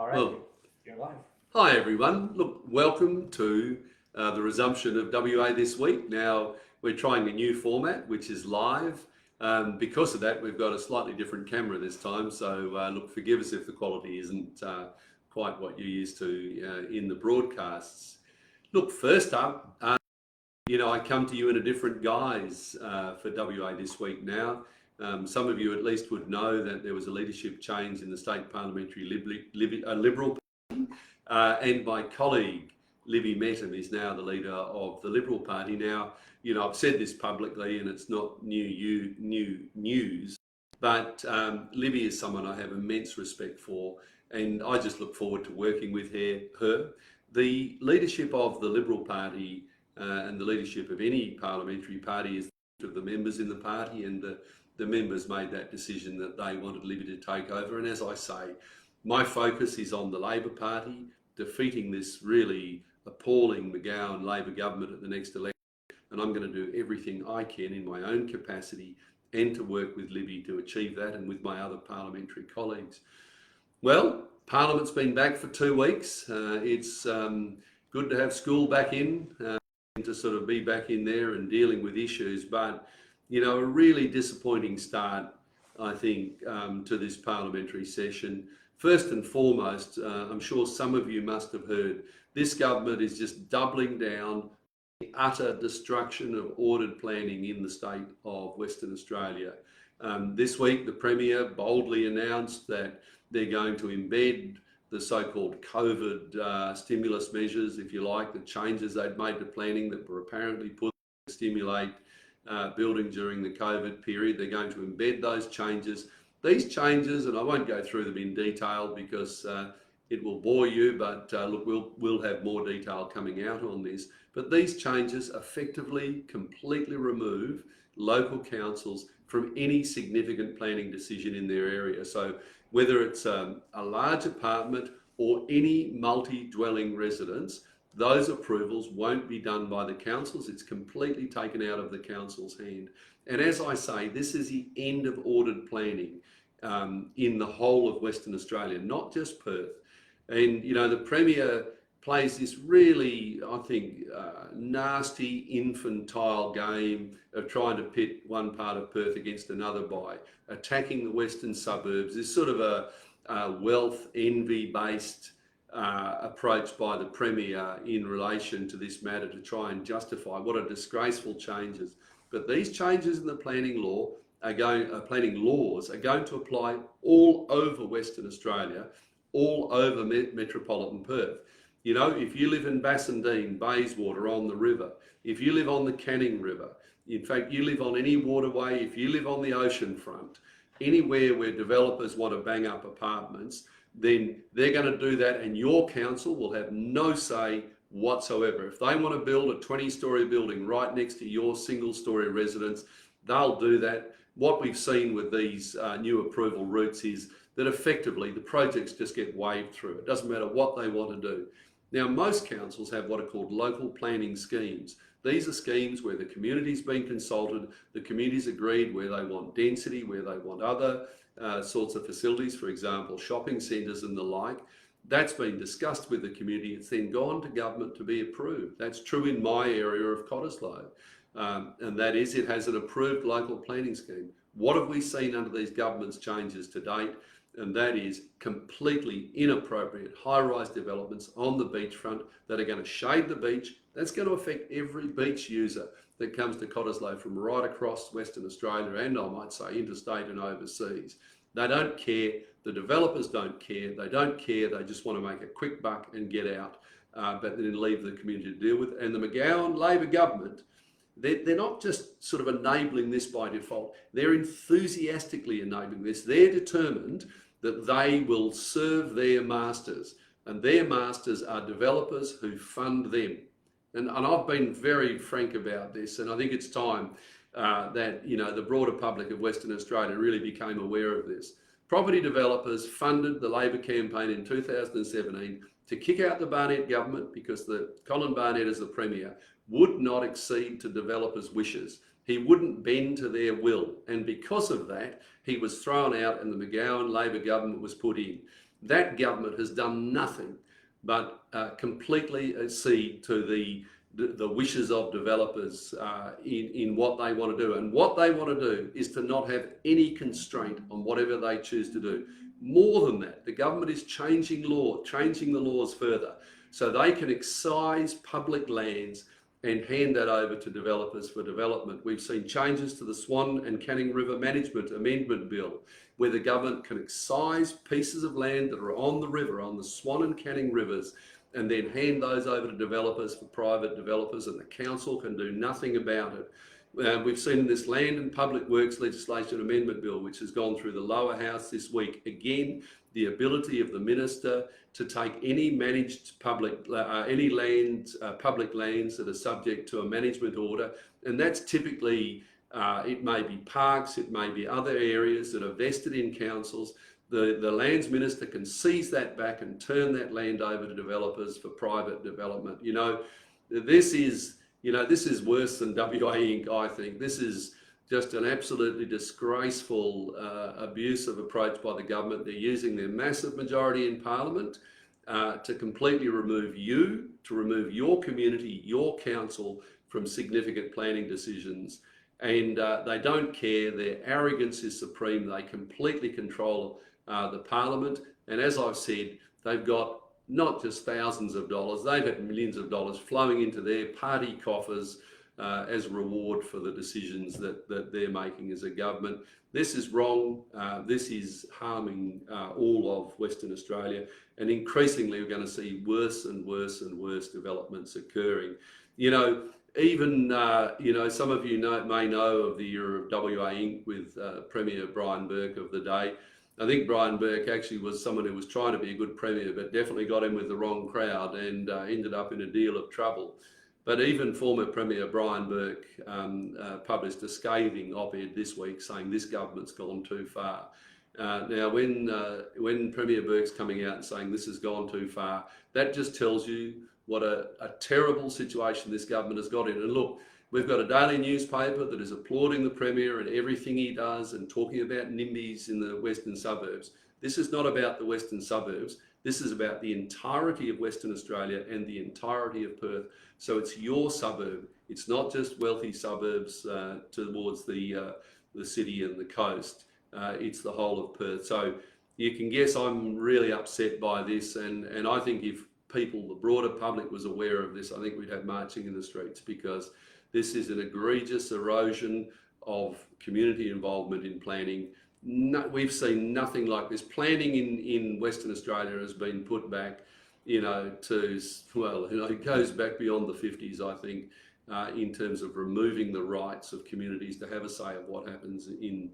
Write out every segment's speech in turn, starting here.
All right, Well, you're live. hi everyone. Look, welcome to the resumption of WA This Week. Now, we're trying a new format, which is live. Because of that, we've got a slightly different camera this time. So, look, forgive us if the quality isn't quite what you're used to in the broadcasts. Look, first up, I come to you in a different guise for WA This Week now. Some of you at least would know that there was a leadership change in the state parliamentary Liberal and my colleague, Libby Mettam, is now the leader of the Liberal Party. Now, I've said this publicly and it's not new news, but Libby is someone I have immense respect for, and I just look forward to working with her. The leadership of the Liberal Party and the leadership of any parliamentary party is of the members in the party, and the members made that decision that they wanted Libby to take over. And as I say, my focus is on the Labor Party, defeating this really appalling McGowan Labor government at the next election. And I'm going to do everything I can in my own capacity and to work with Libby to achieve that, and with my other parliamentary colleagues. Well, Parliament's been back for 2 weeks. It's good to have school back in, and to sort of be back in there and dealing with issues. But, a really disappointing start, I think, to this parliamentary session. First and foremost, I'm sure some of you must have heard, this government is just doubling down the utter destruction of ordered planning in the state of Western Australia. This week, the Premier boldly announced that they're going to embed the so-called COVID stimulus measures, if you like, the changes they'd made to planning that were apparently put to stimulate building during the COVID period. They're going to embed those changes. These changes, and I won't go through them in detail because it will bore you, but look, we'll have more detail coming out on this. But these changes effectively completely remove local councils from any significant planning decision in their area. So whether it's a large apartment or any multi-dwelling residence, those approvals won't be done by the councils. It's completely taken out of the council's hand. And as I say, this is the end of ordered planning in the whole of Western Australia, not just Perth. And, the Premier plays this really, I think, nasty, infantile game of trying to pit one part of Perth against another by attacking the western suburbs. This sort of a wealth envy-based approach by the Premier in relation to this matter to try and justify what are disgraceful changes. But these changes in the planning laws are going to apply all over Western Australia, all over metropolitan Perth. If you live in Bassendean, Bayswater, on the river, if you live on the Canning River, in fact, you live on any waterway, if you live on the ocean front, anywhere where developers want to bang up apartments, then they're going to do that, and your council will have no say whatsoever. If they want to build a 20-storey building right next to your single-storey residence, they'll do that. What we've seen with these new approval routes is that effectively the projects just get waved through. It doesn't matter what they want to do. Now, most councils have what are called local planning schemes. These are schemes where the community's been consulted, the community's agreed where they want density, where they want other sorts of facilities, for example, shopping centres and the like. That's been discussed with the community. It's then gone to government to be approved. That's true in my area of Cottesloe. And that is, it has an approved local planning scheme. What have we seen under these government's changes to date? And that is completely inappropriate high-rise developments on the beachfront that are going to shade the beach. That's going to affect every beach user that comes to Cottesloe from right across Western Australia and, I might say, interstate and overseas. They don't care. The developers don't care. They don't care. They just want to make a quick buck and get out, but then leave the community to deal with. And the McGowan Labor government, they're not just sort of enabling this by default. They're enthusiastically enabling this. They're determined that they will serve their masters, and their masters are developers who fund them. And I've been very frank about this, and I think it's time that the broader public of Western Australia really became aware of this. Property developers funded the Labor campaign in 2017 to kick out the Barnett government because Colin Barnett, as the Premier, would not accede to developers' wishes. He wouldn't bend to their will. And because of that, he was thrown out and the McGowan Labor government was put in. That government has done nothing but completely accede to the wishes of developers in what they want to do. And what they want to do is to not have any constraint on whatever they choose to do. More than that, the government is changing the laws further, so they can excise public lands and hand that over to developers for development. We've seen changes to the Swan and Canning River Management Amendment Bill, where the government can excise pieces of land that are on the river, on the Swan and Canning rivers, and then hand those over to developers for private developers, and the council can do nothing about it. We've seen this Land and Public Works Legislation Amendment Bill, which has gone through the lower house this week. Again, the ability of the minister to take any managed public, any land, public lands that are subject to a management order, and that's typically, it may be parks, it may be other areas that are vested in councils. The lands minister can seize that back and turn that land over to developers for private development. This is worse than WA Inc., I think. This is just an absolutely disgraceful, abusive approach by the government. They're using their massive majority in Parliament to completely remove you, to remove your community, your council from significant planning decisions. And they don't care. Their arrogance is supreme. They completely control the Parliament. And as I've said, they've got not just thousands of dollars, they've had millions of dollars flowing into their party coffers as reward for the decisions that they're making as a government. This is wrong. This is harming all of Western Australia. And increasingly, we're going to see worse and worse and worse developments occurring. Even, some of you may know of the era of WA Inc. with Premier Brian Burke of the day. I think Brian Burke actually was someone who was trying to be a good premier, but definitely got in with the wrong crowd and ended up in a deal of trouble. But even former Premier Brian Burke published a scathing op-ed this week saying this government's gone too far. Now, when Premier Burke's coming out and saying this has gone too far, that just tells you what a terrible situation this government has got in. And look, we've got a daily newspaper that is applauding the Premier and everything he does and talking about NIMBYs in the western suburbs. This is not about the western suburbs. This is about the entirety of Western Australia and the entirety of Perth. So it's your suburb. It's not just wealthy suburbs towards the city and the coast. It's the whole of Perth. So you can guess I'm really upset by this. And I think if the broader public was aware of this, I think we'd have marching in the streets, because this is an egregious erosion of community involvement in planning. We've seen nothing like this. Planning in Western Australia has been put back, it goes back beyond the 50s, I think, in terms of removing the rights of communities to have a say of what happens in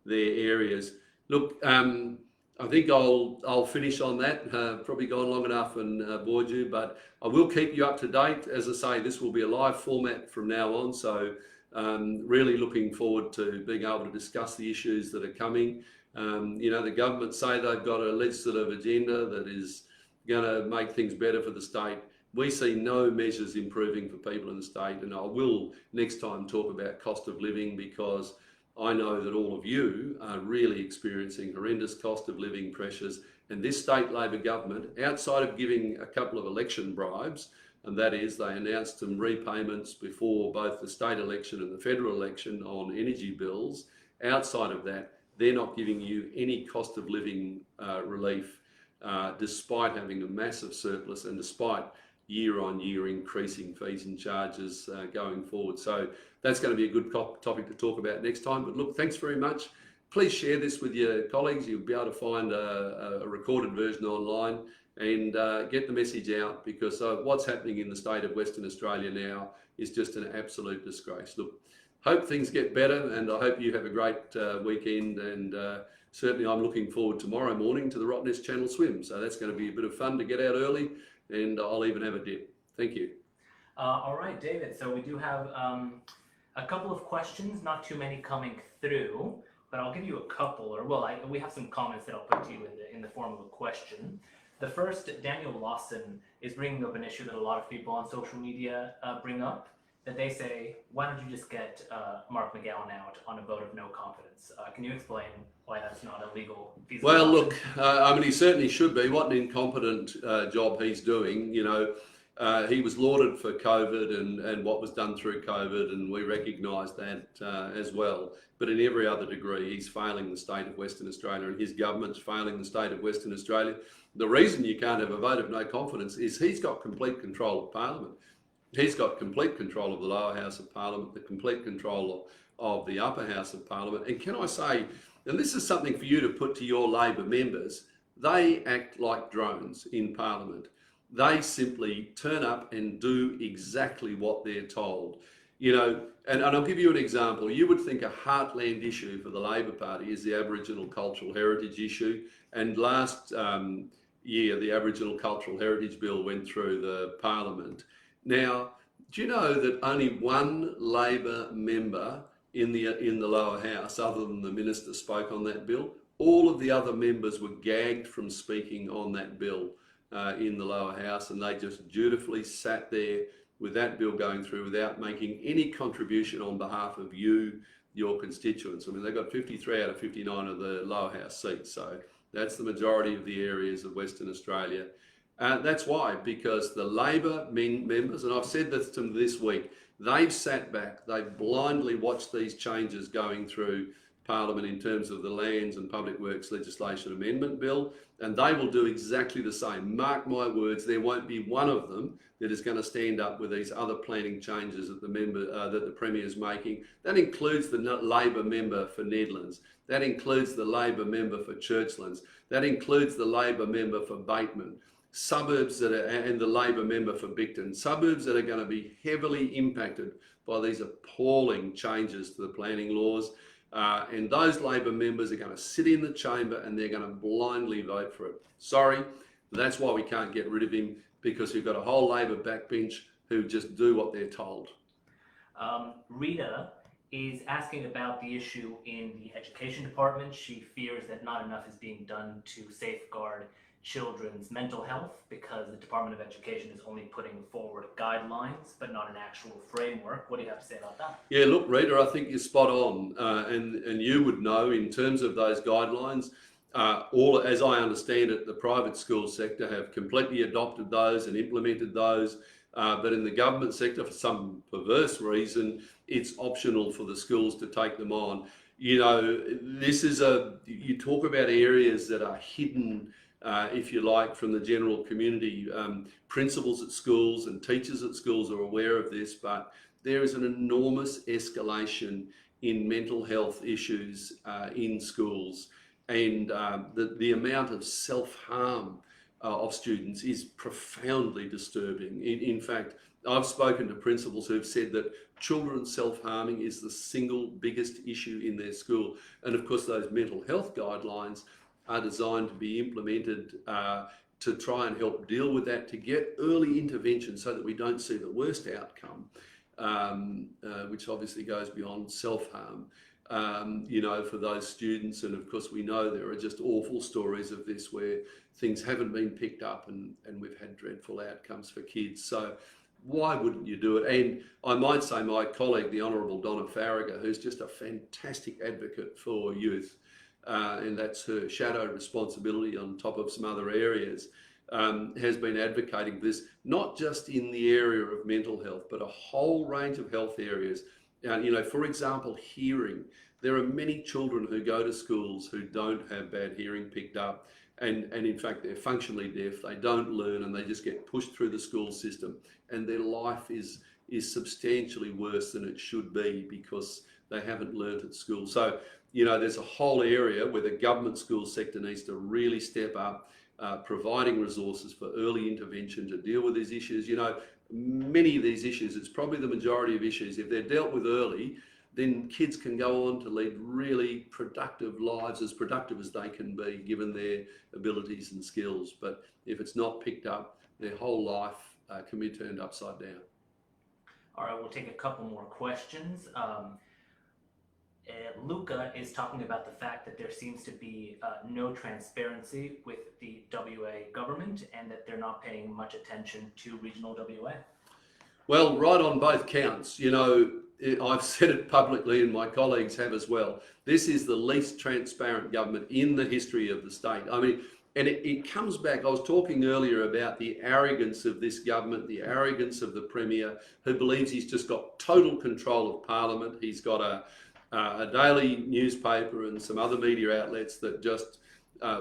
their areas. Look, I think I'll finish on that. Probably gone long enough and bored you, but I will keep you up to date. As I say, this will be a live format from now on, so really looking forward to being able to discuss the issues that are coming. The government say they've got a legislative agenda that is going to make things better for the state. We see no measures improving for people in the state, and I will next time talk about cost of living, because I know that all of you are really experiencing horrendous cost of living pressures, and this state Labor government, outside of giving a couple of election bribes, and that is they announced some repayments before both the state election and the federal election on energy bills, outside of that, they're not giving you any cost of living relief, despite having a massive surplus and despite year on year increasing fees and charges going forward. So that's going to be a good topic to talk about next time. But look, thanks very much. Please share this with your colleagues. You'll be able to find a recorded version online and get the message out, because what's happening in the state of Western Australia now is just an absolute disgrace. Look, hope things get better, and I hope you have a great weekend, and certainly I'm looking forward tomorrow morning to the Rottnest Channel swim. So that's going to be a bit of fun to get out early, and I'll even have a dip. Thank you. All right, David. So we do have a couple of questions, not too many coming through, but I'll give you a couple, or we have some comments that I'll put to you in the form of a question. The first, Daniel Lawson is bringing up an issue that a lot of people on social media bring up, that they say, why don't you just get Mark McGowan out on a vote of no confidence? Can you explain why that's not a legal feasible Well, option? look, I mean, he certainly should be. What an incompetent job he's doing. He was lauded for COVID and what was done through COVID, and we recognise that as well. But in every other degree, he's failing the state of Western Australia, and his government's failing the state of Western Australia. The reason you can't have a vote of no confidence is he's got complete control of Parliament. He's got complete control of the lower house of Parliament, the complete control of the upper house of Parliament. And can I say, and this is something for you to put to your Labor members, they act like drones in Parliament. They simply turn up and do exactly what they're told. And I'll give you an example. You would think a heartland issue for the Labor Party is the Aboriginal Cultural Heritage issue. And last year, the Aboriginal Cultural Heritage Bill went through the Parliament. Now, do you know that only one Labor member in the lower house, other than the minister, spoke on that bill? All of the other members were gagged from speaking on that bill in the lower house, and they just dutifully sat there with that bill going through without making any contribution on behalf of you, your constituents. I mean, they got 53 out of 59 of the lower house seats, so that's the majority of the areas of Western Australia. That's why, because the Labor members, and I've said this to them this week, they've sat back, they've blindly watched these changes going through Parliament in terms of the Lands and Public Works Legislation Amendment Bill, and they will do exactly the same. Mark my words, there won't be one of them that is going to stand up with these other planning changes that the Premier is making. That includes the Labor member for Nedlands. That includes the Labor member for Churchlands. That includes the Labor member for Bateman. Suburbs and the Labor member for Bicton, suburbs that are going to be heavily impacted by these appalling changes to the planning laws. And those Labor members are going to sit in the chamber and they're going to blindly vote for it. Sorry, that's why we can't get rid of him, because we've got a whole Labor backbench who just do what they're told. Rita is asking about the issue in the Education Department. She fears that not enough is being done to safeguard children's mental health because the Department of Education is only putting forward guidelines but not an actual framework. What do you have to say about that? Yeah, look, Rita, I think you're spot on, and you would know in terms of those guidelines, all, as I understand it, the private school sector have completely adopted those and implemented those, but in the government sector, for some perverse reason, it's optional for the schools to take them on. You talk about areas that are hidden, if you like, from the general community. Principals at schools and teachers at schools are aware of this, but there is an enormous escalation in mental health issues in schools, and the amount of self-harm of students is profoundly disturbing. In fact, I've spoken to principals who've said that children self-harming is the single biggest issue in their school. And of course, those mental health guidelines are designed to be implemented to try and help deal with that, to get early intervention so that we don't see the worst outcome, which obviously goes beyond self-harm, for those students. And of course, we know there are just awful stories of this where things haven't been picked up and we've had dreadful outcomes for kids. So why wouldn't you do it? And I might say my colleague, the Honourable Donna Farragher, who's just a fantastic advocate for youth, and that's her shadow responsibility on top of some other areas, has been advocating this, not just in the area of mental health, but a whole range of health areas. For example, hearing. There are many children who go to schools who don't have bad hearing picked up, and in fact, they're functionally deaf, they don't learn, and they just get pushed through the school system, and their life is substantially worse than it should be because they haven't learnt at school. So, there's a whole area where the government school sector needs to really step up, providing resources for early intervention to deal with these issues. Many of these issues, it's probably the majority of issues, if they're dealt with early, then kids can go on to lead really productive lives, as productive as they can be given their abilities and skills. But if it's not picked up, their whole life can be turned upside down. All right, we'll take a couple more questions. Luca is talking about the fact that there seems to be no transparency with the WA government and that they're not paying much attention to regional WA. Well, right on both counts. You know, I've said it publicly and my colleagues have as well. This is the least transparent government in the history of the state. I mean, and it comes back, I was talking earlier about the arrogance of this government, the arrogance of the Premier, who believes he's just got total control of Parliament. He's got a daily newspaper and some other media outlets that just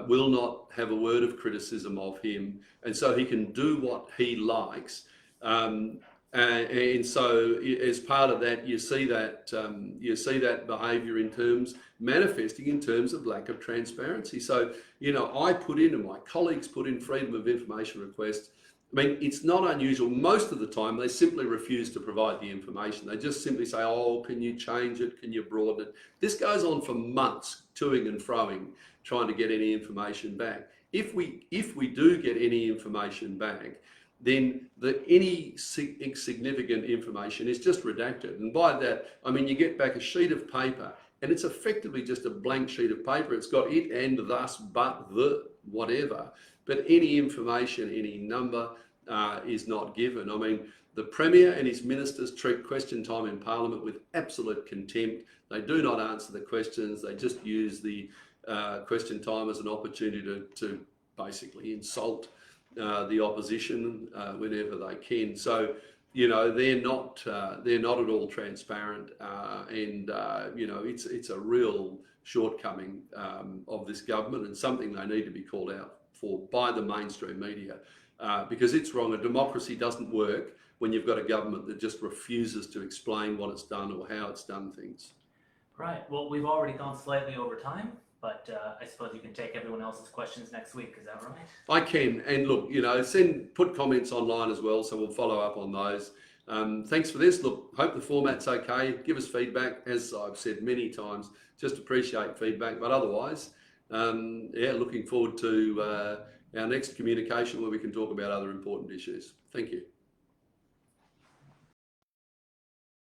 will not have a word of criticism of him. And so he can do what he likes. And so, as part of that, you see that behaviour manifesting in terms of lack of transparency. So, you know, I put in and my colleagues put in freedom of information requests. I mean, it's not unusual. Most of the time, they simply refuse to provide the information. They just simply say, "Oh, can you change it? Can you broaden it?" This goes on for months, toing and froing, trying to get any information back. If we do get any information back, then any significant information is just redacted. And by that, I mean, you get back a sheet of paper and it's effectively just a blank sheet of paper. It's got it and thus, but, the, whatever. But any information, any number is not given. I mean, the Premier and his ministers treat question time in Parliament with absolute contempt. They do not answer the questions. They just use the question time as an opportunity to basically insult the opposition whenever they can. So, you know, they're not at all transparent, and you know, it's a real shortcoming of this government and something they need to be called out for by the mainstream media, because it's wrong. A democracy doesn't work when you've got a government that just refuses to explain what it's done or how it's done things. Right. Well, we've already gone slightly over time, but I suppose you can take everyone else's questions next week. Is that right? I can. And look, you know, put comments online as well, so we'll follow up on those. Thanks for this. Look, hope the format's okay. Give us feedback. As I've said many times, just appreciate feedback. But otherwise, yeah, looking forward to our next communication where we can talk about other important issues. Thank you.